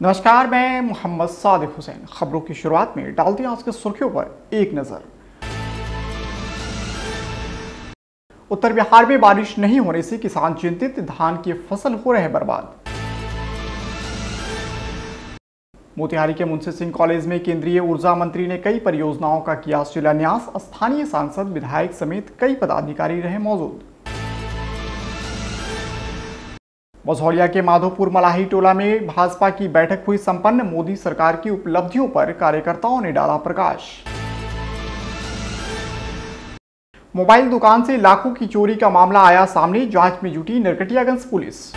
नमस्कार, मैं मोहम्मद सादिक हुसैन। खबरों की शुरुआत में डालते हैं आज की सुर्खियों पर एक नजर। उत्तर बिहार में बारिश नहीं होने से किसान चिंतित, धान की फसल हो रहे बर्बाद। मोतिहारी के मुंशी सिंह कॉलेज में केंद्रीय ऊर्जा मंत्री ने कई परियोजनाओं का किया शिलान्यास। स्थानीय सांसद, विधायक समेत कई पदाधिकारी रहे मौजूद। मझौलिया के माधोपुर मलाही टोला में भाजपा की बैठक हुई संपन्न। मोदी सरकार की उपलब्धियों पर कार्यकर्ताओं ने डाला प्रकाश। मोबाइल दुकान से लाखों की चोरी का मामला आया सामने, जांच में जुटी नरकटियागंज पुलिस।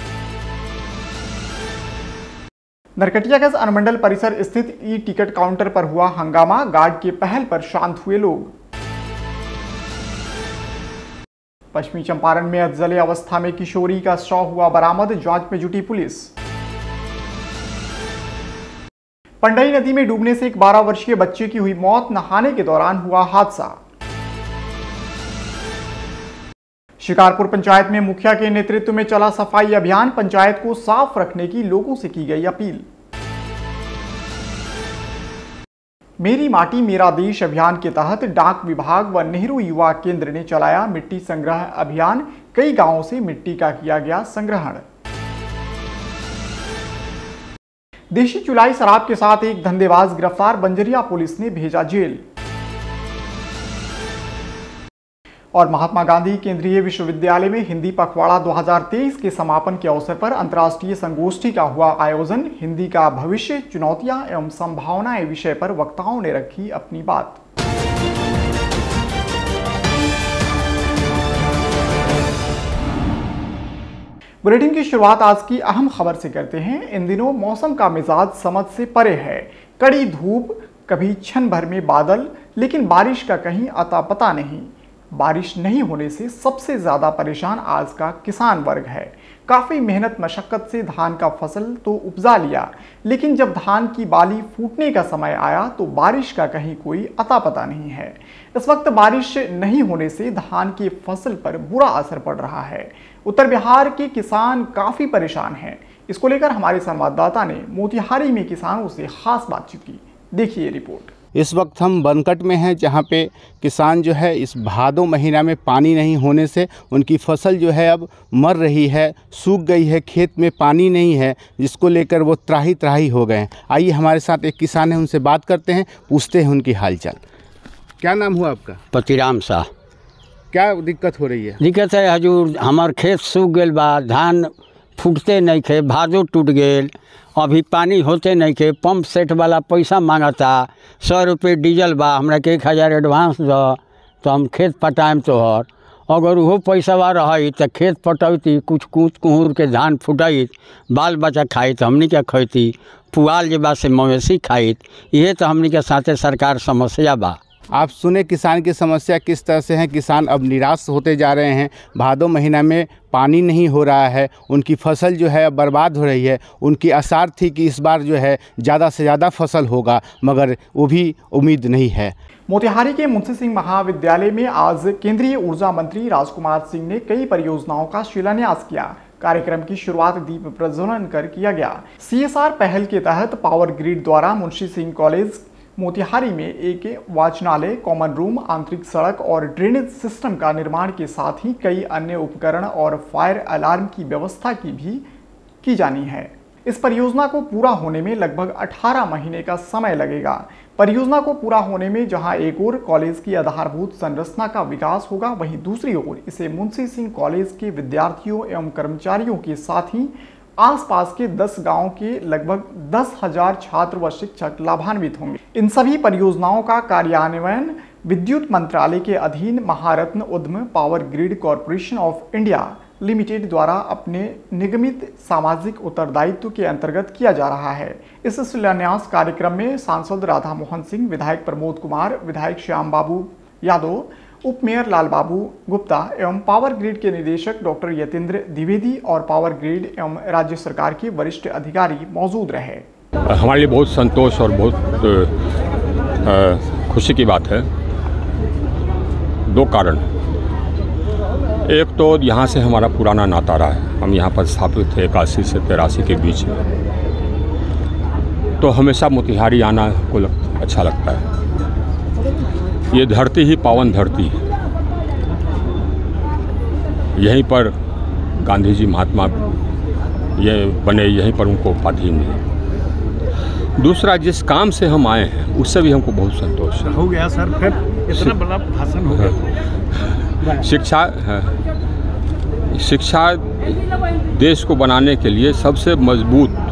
नरकटियागंज अनुमंडल परिसर स्थित ई टिकट काउंटर पर हुआ हंगामा, गार्ड के पहल पर शांत हुए लोग। पश्चिमी चंपारण में अधजले अवस्था में किशोरी का शव हुआ बरामद, जांच में जुटी पुलिस। पंडई नदी में डूबने से एक 12 वर्षीय बच्चे की हुई मौत, नहाने के दौरान हुआ हादसा। शिकारपुर पंचायत में मुखिया के नेतृत्व में चला सफाई अभियान, पंचायत को साफ रखने की लोगों से की गई अपील। मेरी माटी मेरा देश अभियान के तहत डाक विभाग व नेहरू युवा केंद्र ने चलाया मिट्टी संग्रह अभियान, कई गांवों से मिट्टी का किया गया संग्रहण। देशी चुलाई शराब के साथ एक धंधेबाज गिरफ्तार, बंजरिया पुलिस ने भेजा जेल। और महात्मा गांधी केंद्रीय विश्वविद्यालय में हिंदी पखवाड़ा 2023 के समापन के अवसर पर अंतर्राष्ट्रीय संगोष्ठी का हुआ आयोजन। हिंदी का भविष्य, चुनौतियां एवं संभावनाएं विषय पर वक्ताओं ने रखी अपनी बात। बुलेटिन की शुरुआत आज की अहम खबर से करते हैं। इन दिनों मौसम का मिजाज समझ से परे है। कड़ी धूप, कभी क्षण भर में बादल, लेकिन बारिश का कहीं अता पता नहीं। बारिश नहीं होने से सबसे ज्यादा परेशान आज का किसान वर्ग है। काफी मेहनत मशक्कत से धान का फसल तो उपजा लिया, लेकिन जब धान की बाली फूटने का समय आया तो बारिश का कहीं कोई अता पता नहीं है। इस वक्त बारिश नहीं होने से धान की फसल पर बुरा असर पड़ रहा है। उत्तर बिहार के किसान काफी परेशान हैं। इसको लेकर हमारे संवाददाता ने मोतिहारी में किसानों से खास बातचीत की। देखिए रिपोर्ट। इस वक्त हम बनकट में हैं, जहां पे किसान जो है इस भादो महीना में पानी नहीं होने से उनकी फसल जो है अब मर रही है, सूख गई है, खेत में पानी नहीं है, जिसको लेकर वो त्राही त्राही हो गए हैं। आइए हमारे साथ एक किसान है, उनसे बात करते हैं, पूछते हैं उनकी हालचाल। क्या नाम हुआ आपका? पतिराम शाह। क्या दिक्कत हो रही है? दिक्कत है हजूर, हमार खेत सूख गए बा, धान फूटते नहीं खे, भादो टूट गए, अभी पानी होते नहीं के। पंप सेट वाला पैसा मांगता, 100 रुपये डीजल बा, हमरा के 1000 एडवांस दो तो हम खेत पटाएम तोहर। अगर वो पैसा बा रही तो खेत पटौती, कुछ कूच कुहूर के धान फुटैत, बाल बच्चा खाइत, हमनी के खैती, पुआल जे बा से मवेशी खाइत। ये तो हमनी के साथे सरकार समस्या बा। आप सुने किसान की समस्या किस तरह से है। किसान अब निराश होते जा रहे हैं। भादो महीना में पानी नहीं हो रहा है, उनकी फसल जो है बर्बाद हो रही है। उनकी आसार थी कि इस बार जो है ज़्यादा से ज़्यादा फसल होगा, मगर वो भी उम्मीद नहीं है। मोतिहारी के मुंशी सिंह महाविद्यालय में आज केंद्रीय ऊर्जा मंत्री राजकुमार सिंह ने कई परियोजनाओं का शिलान्यास किया। कार्यक्रम की शुरुआत दीप प्रज्वलन कर किया गया। CSR पहल के तहत पावर ग्रिड द्वारा मुंशी सिंह कॉलेज मोतिहारी में एक वाचनालय, कॉमन रूम, आंतरिक सड़क और ड्रेनेज सिस्टम का निर्माण के साथ ही कई अन्य उपकरण और फायर अलार्म की व्यवस्था की जानी है। इस परियोजना को पूरा होने में लगभग 18 महीने का समय लगेगा। परियोजना को पूरा होने में जहां एक ओर कॉलेज की आधारभूत संरचना का विकास होगा, वहीं दूसरी ओर इसे मुंशी सिंह कॉलेज के विद्यार्थियों एवं कर्मचारियों के साथ ही आसपास के 10 गांवों के लगभग 10,000 छात्र व शिक्षक लाभान्वित होंगे। इन सभी परियोजनाओं का कार्यान्वयन विद्युत मंत्रालय के अधीन महारत्न उद्यम power grid corporation of India limited द्वारा अपने निगमित सामाजिक उत्तरदायित्व के अंतर्गत किया जा रहा है। इस शिलान्यास कार्यक्रम में सांसद राधा मोहन सिंह, विधायक प्रमोद कुमार, विधायक श्याम बाबू यादव, उप मेयर लाल बाबू गुप्ता एवं पावर ग्रिड के निदेशक डॉक्टर यतेंद्र द्विवेदी और पावर ग्रिड एवं राज्य सरकार के वरिष्ठ अधिकारी मौजूद रहे। हमारे लिए बहुत संतोष और बहुत खुशी की बात है। 2 कारण। एक तो यहाँ से हमारा पुराना नाता रहा है, हम यहाँ पर स्थापित थे 81 से 83 के बीच में। तो हमेशा मोतिहारी आना को अच्छा लगता है। ये धरती ही पावन धरती है। यहीं पर गांधी जी महात्मा ये बने, यहीं पर उनको उपाधि मिली। दूसरा, जिस काम से हम आए हैं उससे भी हमको बहुत संतोष है। हो गया सर, फिर इतना बड़ा भाषण हो गया। शिक्षा देश को बनाने के लिए सबसे मजबूत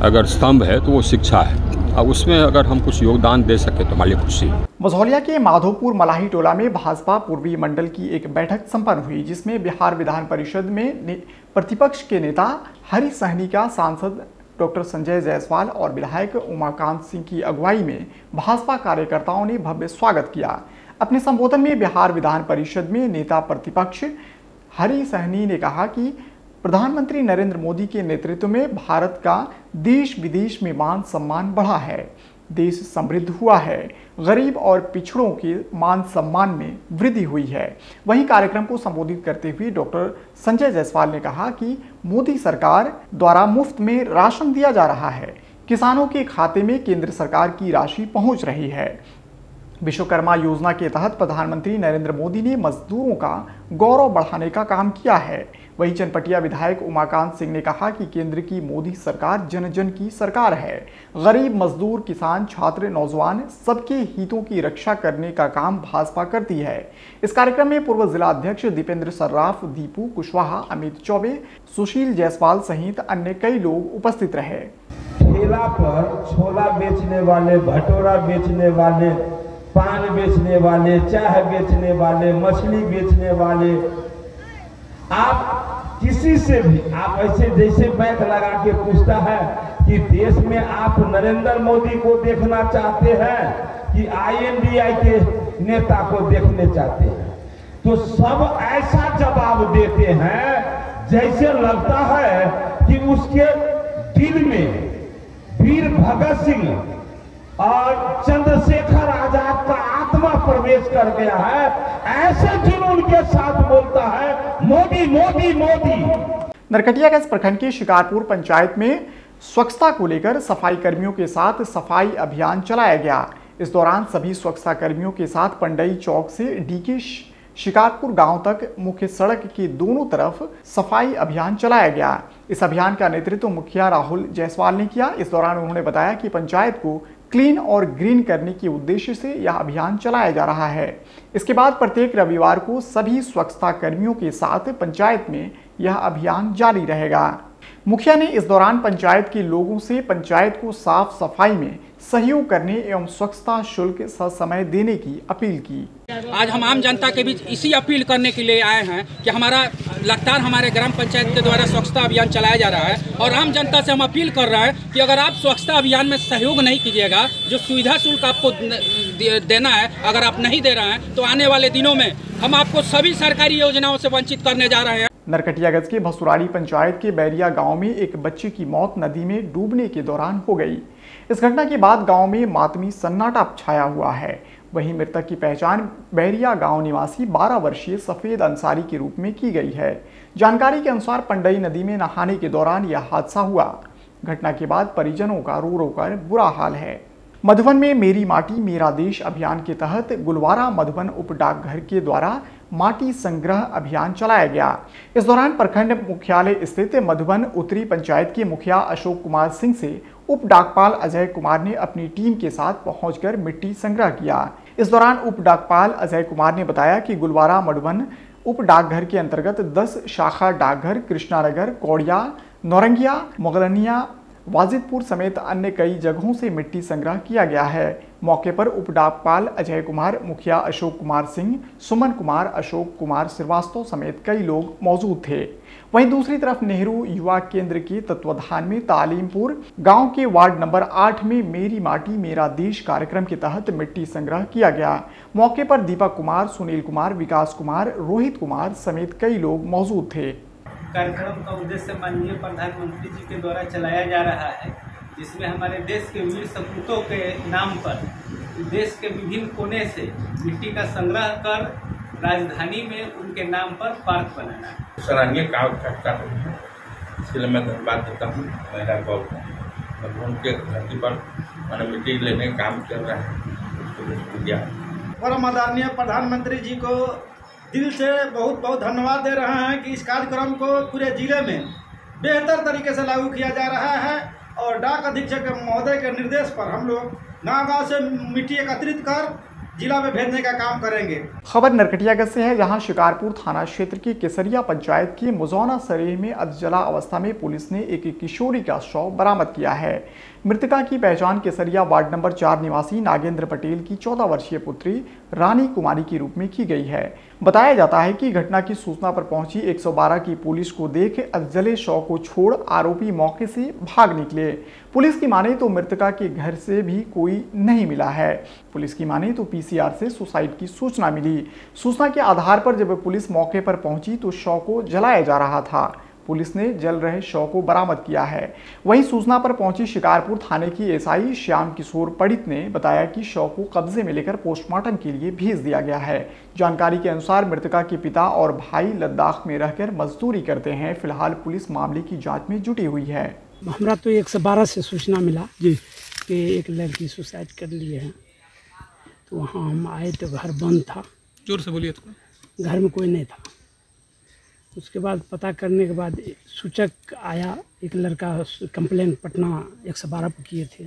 अगर स्तंभ है तो वो शिक्षा है। अब उसमें अगर हम कुछ योगदान दे सके तो हमारे लिए खुशी है। मझौलिया के माधोपुर मलाही टोला में भाजपा पूर्वी मंडल की एक बैठक संपन्न हुई, जिसमें बिहार विधान परिषद में प्रतिपक्ष के नेता हरि सहनी का सांसद डॉक्टर संजय जायसवाल और विधायक उमाकांत सिंह की अगुवाई में भाजपा कार्यकर्ताओं ने भव्य स्वागत किया। अपने संबोधन में बिहार विधान परिषद में नेता प्रतिपक्ष हरि सहनी ने कहा कि प्रधानमंत्री नरेंद्र मोदी के नेतृत्व में भारत का देश विदेश में मान सम्मान बढ़ा है, देश समृद्ध हुआ है, गरीब और पिछड़ों के मान सम्मान में वृद्धि हुई है। वहीं कार्यक्रम को संबोधित करते हुए डॉक्टर संजय जायसवाल ने कहा कि मोदी सरकार द्वारा मुफ्त में राशन दिया जा रहा है, किसानों के खाते में केंद्र सरकार की राशि पहुंच रही है। विश्वकर्मा योजना के तहत प्रधानमंत्री नरेंद्र मोदी ने मजदूरों का गौरव बढ़ाने का काम किया है। वहीं चनपटिया विधायक उमाकांत सिंह ने कहा कि केंद्र की मोदी सरकार जन जन की सरकार है। गरीब, मजदूर, किसान, छात्र, नौजवान सबके हितों की रक्षा करने का काम भाजपा करती है। इस कार्यक्रम में पूर्व जिला अध्यक्ष दीपेंद्र सर्राफ, दीपू कुशवाहा, अमित चौबे, सुशील जायसवाल सहित अन्य कई लोग उपस्थित रहे। ठेला पर छोला बेचने वाले, भटोरा बेचने वाले, पान बेचने वाले, चाय बेचने वाले, मछली बेचने वाले, आप किसी से भी आप ऐसे जैसे बैंक लगा के पूछता है कि देश में आप नरेंद्र मोदी को देखना चाहते हैं कि INDI के नेता को देखने चाहते हैं, तो सब ऐसा जवाब देते हैं जैसे लगता है कि उसके दिल में वीर भगत सिंह और चंद्रशेखर आजाद का आत्मा प्रवेश कर गया है। ऐसे जुनून के साथ बोलता है मोदी मोदी मोदी। नरकटियागंज प्रखंड के शिकारपुर पंचायत में स्वच्छता को लेकर सफाई कर्मियों के साथ सफाई अभियान चलाया गया। इस दौरान सभी स्वच्छता कर्मियों के साथ पंडई चौक से डीके शिकारपुर गांव तक मुख्य सड़क के दोनों तरफ सफाई अभियान चलाया गया। इस अभियान का नेतृत्व मुखिया राहुल जायसवाल ने किया। इस दौरान उन्होंने बताया कि पंचायत को क्लीन और ग्रीन करने के उद्देश्य से यह अभियान चलाया जा रहा है। इसके बाद प्रत्येक रविवार को सभी स्वच्छता कर्मियों के साथ पंचायत में यह अभियान जारी रहेगा। मुखिया ने इस दौरान पंचायत के लोगों से पंचायत को साफ सफाई में सहयोग करने एवं स्वच्छता शुल्क ससमय देने की अपील की। आज हम आम जनता के बीच इसी अपील करने के लिए आए हैं कि हमारा लगातार हमारे ग्राम पंचायत के द्वारा स्वच्छता अभियान चलाया जा रहा है और आम जनता से हम अपील कर रहे हैं कि अगर आप स्वच्छता अभियान में सहयोग नहीं कीजिएगा, जो सुविधा शुल्क आपको देना है, अगर आप नहीं दे रहे हैं तो आने वाले दिनों में हम आपको सभी सरकारी योजनाओं से वंचित करने जा रहे हैं। नरकटियागंज के भसुराड़ी पंचायत के बैरिया गांव में एक बच्चे की मौत नदी में डूबने के दौरान हो गई। इस घटना के बाद गांव में मातमी सन्नाटा छाया हुआ है। वहीं मृतक की पहचान बैरिया गांव निवासी 12 वर्षीय सफेद अंसारी के रूप में की गई है। जानकारी के अनुसार पंडई नदी में नहाने के दौरान यह हादसा हुआ। घटना के बाद परिजनों का रो रो कर बुरा हाल है। मधुबन में मेरी माटी मेरा देश अभियान के तहत गुलवारा मधुबन उप डाकघर के द्वारा माटी संग्रह अभियान चलाया गया। इस दौरान प्रखंड मुख्यालय स्थित मधुबन उत्तरी पंचायत के मुखिया अशोक कुमार सिंह से उप डाकपाल अजय कुमार ने अपनी टीम के साथ पहुंचकर मिट्टी संग्रह किया। इस दौरान उप डाकपाल अजय कुमार ने बताया कि गुलवारा मधुबन उप डाकघर के अंतर्गत 10 शाखा डाकघर कृष्णानगर, कौड़िया, नौरंगिया, मोगलनिया, वाजिदपुर समेत अन्य कई जगहों से मिट्टी संग्रह किया गया है। मौके पर उप डाकपाल अजय कुमार, मुखिया अशोक कुमार सिंह, सुमन कुमार, अशोक कुमार श्रीवास्तव समेत कई लोग मौजूद थे। वहीं दूसरी तरफ नेहरू युवा केंद्र के तत्वाधान में तालीमपुर गांव के वार्ड नंबर 8 में मेरी माटी मेरा देश कार्यक्रम के तहत मिट्टी संग्रह किया गया। मौके पर दीपक कुमार, सुनील कुमार, विकास कुमार, रोहित कुमार समेत कई लोग मौजूद थे। कार्यक्रम का उद्देश्य माननीय प्रधानमंत्री जी के द्वारा चलाया जा रहा है, जिसमें हमारे देश के वीर सपूतों के नाम पर देश के विभिन्न कोने से मिट्टी का संग्रह कर राजधानी में उनके नाम पर पार्क बनाना है। सराहनीय काम करता हूँ, इसके लिए मैं धन्यवाद देता हूँ महिला गौर को। अब उनके धरती पर मैंने मिट्टी लेने का काम चल रहा है, उसको दिया। परम आदरणीय प्रधानमंत्री जी को दिल से बहुत बहुत धन्यवाद दे रहे हैं कि इस कार्यक्रम को पूरे जिले में बेहतर तरीके से लागू किया जा रहा है और डाक अधीक्षक महोदय के निर्देश पर हम लोग गाँव-गाँव से मिट्टी एकत्रित कर जिला में भेजने का काम करेंगे। खबर नरकटियागंज से है, जहां शिकारपुर थाना क्षेत्र की केसरिया पंचायत की मुजौना सरेह में अधजला अवस्था में पुलिस ने एक किशोरी का शव बरामद किया है। मृतका की पहचान केसरिया वार्ड नंबर 4 निवासी नागेंद्र पटेल की 14 वर्षीय पुत्री रानी कुमारी के रूप में की गई है। बताया जाता है कि घटना की सूचना पर पहुंची 112 की पुलिस को देख अधजले शव को छोड़ आरोपी मौके से भाग निकले। पुलिस की माने तो मृतका के घर से भी कोई नहीं मिला है। पुलिस की माने तो पीसीआर से सुसाइड की सूचना मिली। सूचना के आधार पर जब पुलिस मौके पर पहुंची तो शव को जलाया जा रहा था। पुलिस ने जल रहे शव को बरामद किया है। वहीं सूचना पर पहुंची शिकारपुर थाने की एसआई श्याम किशोर पंडित ने बताया कि शव को कब्जे में लेकर पोस्टमार्टम के लिए भेज दिया गया है। जानकारी के अनुसार मृतका के पिता और भाई लद्दाख में रहकर मजदूरी करते हैं। फिलहाल पुलिस मामले की जांच में जुटी हुई है। हमरा तो 112 से सूचना मिला जी कि एक लड़की सुसाइड कर लिए हैं, तो वहाँ हम आए तो घर बंद था। जोर से बोलिए। घर में कोई नहीं था। उसके बाद पता करने के बाद सूचक आया, एक लड़का कंप्लेन पटना 112 पर किए थे,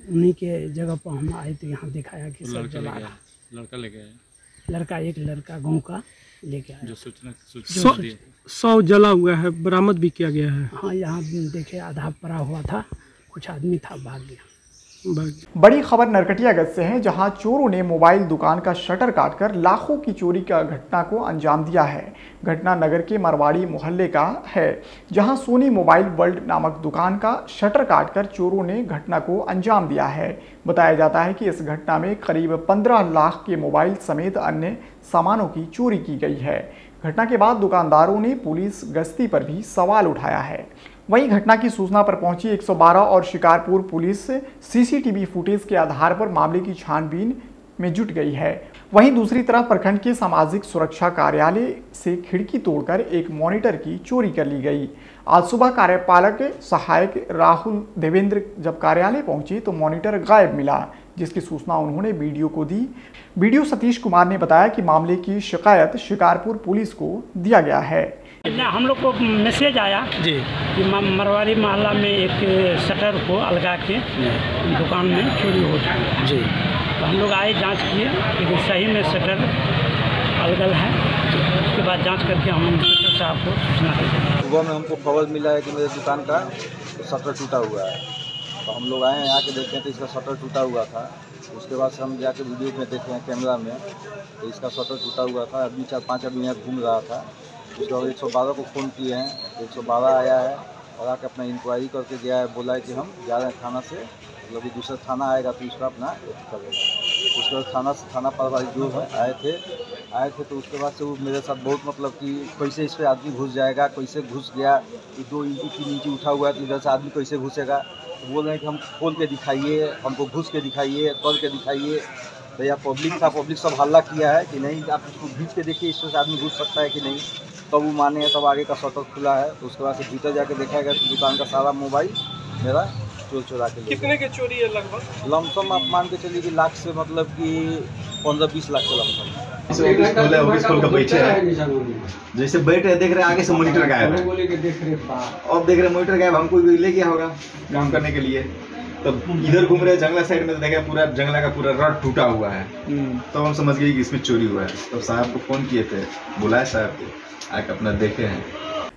उन्हीं के जगह पर हम आए तो यहाँ दिखाया कि सब जला रहा। लड़का लेके आया? लड़का एक लड़का गांव का लेके आया। जो सूचना 100 जला हुआ है, बरामद भी किया गया है। हाँ, यहाँ देखे आधा पड़ा हुआ था, कुछ आदमी था, भाग गया। बड़ी खबर नरकटियागंज से है, जहां चोरों ने मोबाइल दुकान का शटर काटकर लाखों की चोरी का घटना को अंजाम दिया है। घटना नगर के मरवाड़ी मोहल्ले का है, जहां सोनी मोबाइल वर्ल्ड नामक दुकान का शटर काटकर चोरों ने घटना को अंजाम दिया है। बताया जाता है कि इस घटना में करीब 15 लाख के मोबाइल समेत अन्य सामानों की चोरी की गई है। घटना के बाद दुकानदारों ने पुलिस गश्ती पर भी सवाल उठाया है। वहीं घटना की सूचना पर पहुंची 112 और शिकारपुर पुलिस सीसीटीवी फुटेज के आधार पर मामले की छानबीन में जुट गई है। वहीं दूसरी तरफ प्रखंड के सामाजिक सुरक्षा कार्यालय से खिड़की तोड़कर एक मॉनिटर की चोरी कर ली गई। आज सुबह कार्यपालक सहायक राहुल देवेंद्र जब कार्यालय पहुंचे तो मॉनिटर गायब मिला, जिसकी सूचना उन्होंने बीडीओ को दी। बीडीओ सतीश कुमार ने बताया कि मामले की शिकायत शिकारपुर पुलिस को दिया गया है। हम लोग को मैसेज आया जी कि मरवाड़ी मोहल्ला में एक शटर को अलगा के दुकान में चोरी हो चुकी जी। तो हम लोग आए, जांच किए कि सही में शटर अलगल है। उसके बाद जांच करके हम इंस्पेक्टर साहब को सूचना देते। सुबह में हमको खबर मिला है कि मेरे दुकान का शटर टूटा हुआ है, तो हम लोग आए, यहाँ के देखें तो इसका शटर टूटा हुआ था। उसके बाद से हम जाके वीडियो में देखे हैं कैमरा में, तो इसका शटर टूटा हुआ था। अभी 4-5 आदमी यहाँ घूम रहा था। उसके बाद 112 को फ़ोन किए हैं, 112 आया है और आके अपना इंक्वायरी करके गया है। बोला है कि हम जा रहे हैं थाना से, मतलब कि दूसरा थाना आएगा तो उसका अपना करेगा। उसके बाद थाना प्रभारी जो है आए थे तो उसके बाद से वो मेरे साथ बहुत मतलब कि कैसे इस पर आदमी घुस जाएगा, कैसे घुस गया, 2 इंची 3 इंची उठा हुआ है तो इधर से आदमी कैसे घुसेगा। तो बोल रहे हैं कि हम खोल के दिखाइए, हमको घुस के दिखाइए, तोड़ के दिखाइए। तो या पब्लिक था, पब्लिक सब हल्ला किया है कि नहीं आप इसको खींच के देखिए, इससे आदमी घुस सकता है कि नहीं। तब वो माने हैं, तब आगे का शटर खुला है। तो उसके बाद से भीतर जाके देखा गया तो दुकान का सारा मोबाइल मेरा चोरा के लिए। कितने के चोरी है लगभग? लमसम आप मान के चलिए कि लाख से मतलब कि 15-20 लाख के लमसम। ऑफिस खोल कर बैठे हैं, जैसे बैठ रहे देख रहे आगे से मॉनिटर गायब है। अब देख रहे मॉनिटर गायब, हमको ले गया होगा काम करने के लिए। तब इधर घूम रहे जंगला साइड में तो देखा पूरा जंगला का पूरा रड टूटा हुआ है। तो हम समझ गए कि इसमें चोरी हुआ है। तो साहब को फोन किए थे, बुलाए साहब को, आके अपना देखे हैं।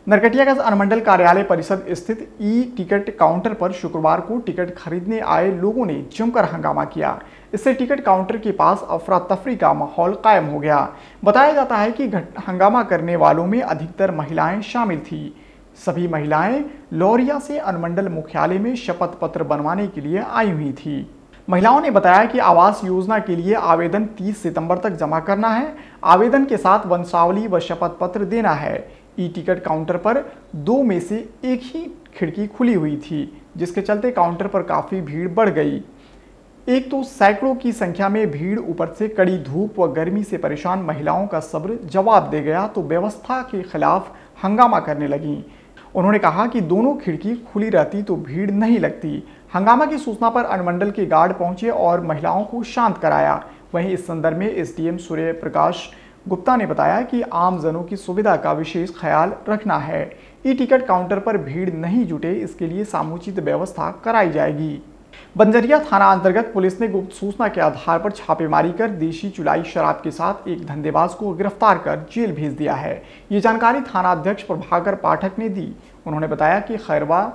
नरकटियागंज अनुमंडल कार्यालय परिषद स्थित ई टिकट काउंटर पर शुक्रवार को टिकट खरीदने आए लोगों ने जमकर हंगामा किया। इससे टिकट काउंटर के पास अफरा तफरी का माहौल कायम हो गया। बताया जाता है कि हंगामा करने वालों में अधिकतर महिलाएं शामिल थीं। सभी महिलाएं लौरिया से अनुमंडल मुख्यालय में शपथ पत्र बनवाने के लिए आई हुई थी। महिलाओं ने बताया कि आवास योजना के लिए आवेदन 30 सितंबर तक जमा करना है। आवेदन के साथ वंशावली व शपथ पत्र देना है। ई टिकट काउंटर पर 2 में से एक ही खिड़की खुली हुई थी, जिसके चलते काउंटर पर काफ़ी भीड़ बढ़ गई। एक तो सैकड़ों की संख्या में भीड़, ऊपर से कड़ी धूप व गर्मी से परेशान महिलाओं का सब्र जवाब दे गया तो व्यवस्था के खिलाफ हंगामा करने लगीं। उन्होंने कहा कि दोनों खिड़की खुली रहती तो भीड़ नहीं लगती। हंगामा की सूचना पर अनुमंडल के गार्ड पहुंचे और महिलाओं को शांत कराया। वहीं इस संदर्भ में एसडीएम सूर्य प्रकाश गुप्ता ने बताया कि आमजनों की सुविधा का विशेष ख्याल रखना है। ई टिकट काउंटर पर भीड़ नहीं जुटे, इसके लिए समुचित व्यवस्था कराई जाएगी। बंजरिया थाना अंतर्गत पुलिस ने गुप्त सूचना के आधार पर छापेमारी कर देशी चुलाई शराब के साथ एक धंधेबाज को गिरफ्तार कर जेल भेज दिया है। ये जानकारी थाना अध्यक्ष प्रभाकर पाठक ने दी। उन्होंने बताया कि खैरवा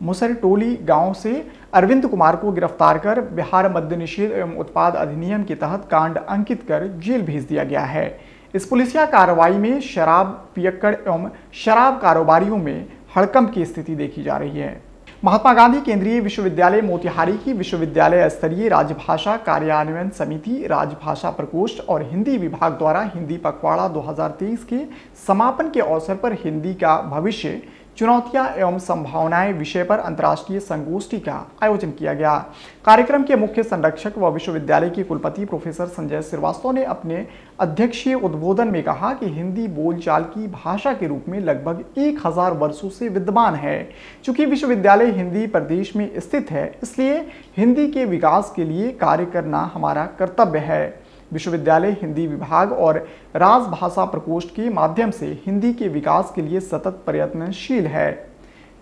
मुसरटोली गांव से अरविंद कुमार को गिरफ्तार कर बिहार मद्य निषेध एवं उत्पाद अधिनियम के तहत कांड अंकित कर जेल भेज दिया गया है। इस पुलिसिया कार्रवाई में शराब पियक्कड़ एवं शराब कारोबारियों में हड़कंप की स्थिति देखी जा रही है। महात्मा गांधी केंद्रीय विश्वविद्यालय मोतिहारी की विश्वविद्यालय स्तरीय राजभाषा कार्यान्वयन समिति, राजभाषा प्रकोष्ठ और हिंदी विभाग द्वारा हिंदी पखवाड़ा 2023 के समापन के अवसर पर हिंदी का भविष्य, चुनौतियां एवं संभावनाएं विषय पर अंतर्राष्ट्रीय संगोष्ठी का आयोजन किया गया। कार्यक्रम के मुख्य संरक्षक व विश्वविद्यालय के कुलपति प्रोफेसर संजय श्रीवास्तव ने अपने अध्यक्षीय उद्बोधन में कहा कि हिंदी बोलचाल की भाषा के रूप में लगभग 1000 वर्षों से विद्यमान है। चूंकि विश्वविद्यालय हिंदी प्रदेश में स्थित है, इसलिए हिंदी के विकास के लिए कार्य करना हमारा कर्तव्य है। विश्वविद्यालय हिंदी विभाग और राजभाषा प्रकोष्ठ के माध्यम से हिंदी के विकास के लिए सतत प्रयत्नशील है।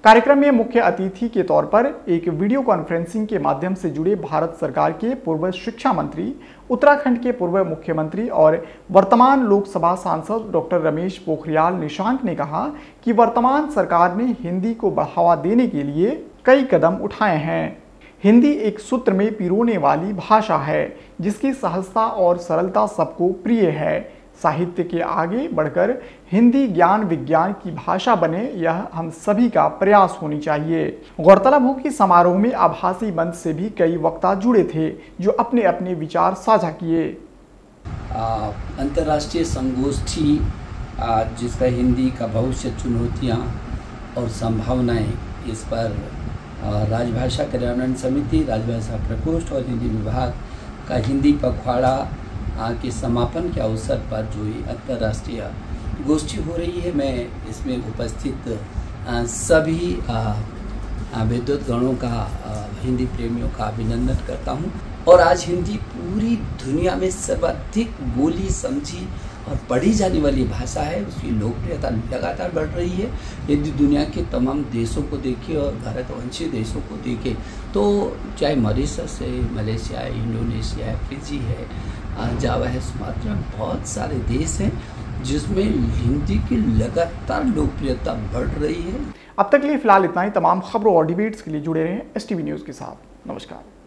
कार्यक्रम में मुख्य अतिथि के तौर पर एक वीडियो कॉन्फ्रेंसिंग के माध्यम से जुड़े भारत सरकार के पूर्व शिक्षा मंत्री, उत्तराखंड के पूर्व मुख्यमंत्री और वर्तमान लोकसभा सांसद डॉक्टर रमेश पोखरियाल निशंक ने कहा कि वर्तमान सरकार ने हिंदी को बढ़ावा देने के लिए कई कदम उठाए हैं। हिंदी एक सूत्र में पिरोने वाली भाषा है, जिसकी सहजता और सरलता सबको प्रिय है। साहित्य के आगे बढ़कर हिंदी ज्ञान विज्ञान की भाषा बने, यह हम सभी का प्रयास होनी चाहिए। गौरतलब हो कि समारोह में आभासी मंच से भी कई वक्ता जुड़े थे, जो अपने अपने विचार साझा किए। अंतर्राष्ट्रीय संगोष्ठी जिसका हिंदी का भविष्य, चुनौतियाँ और संभावनाएं, इस पर राजभाषा कार्यान्वयन समिति, राजभाषा प्रकोष्ठ और हिंदी विभाग का हिंदी पखवाड़ा के समापन के अवसर पर जो अंतर्राष्ट्रीय गोष्ठी हो रही है, मैं इसमें उपस्थित सभी विद्वत गणों का, हिंदी प्रेमियों का अभिनंदन करता हूं। और आज हिंदी पूरी दुनिया में सर्वाधिक बोली, समझी और पढ़ी जाने वाली भाषा है। उसकी लोकप्रियता लगातार बढ़ रही है। यदि दुनिया के तमाम देशों को देखें और भारतवंशी देशों को देखें तो चाहे मॉरिशस है, मलेशिया है, इंडोनेशिया है, फिजी है, जावा है, सुमात्रा, बहुत सारे देश हैं जिसमें हिंदी की लगातार लोकप्रियता बढ़ रही है। अब तक के लिए फिलहाल इतना ही। तमाम खबरों और डिबेट्स के लिए जुड़े रहें STV न्यूज़ के साथ। नमस्कार।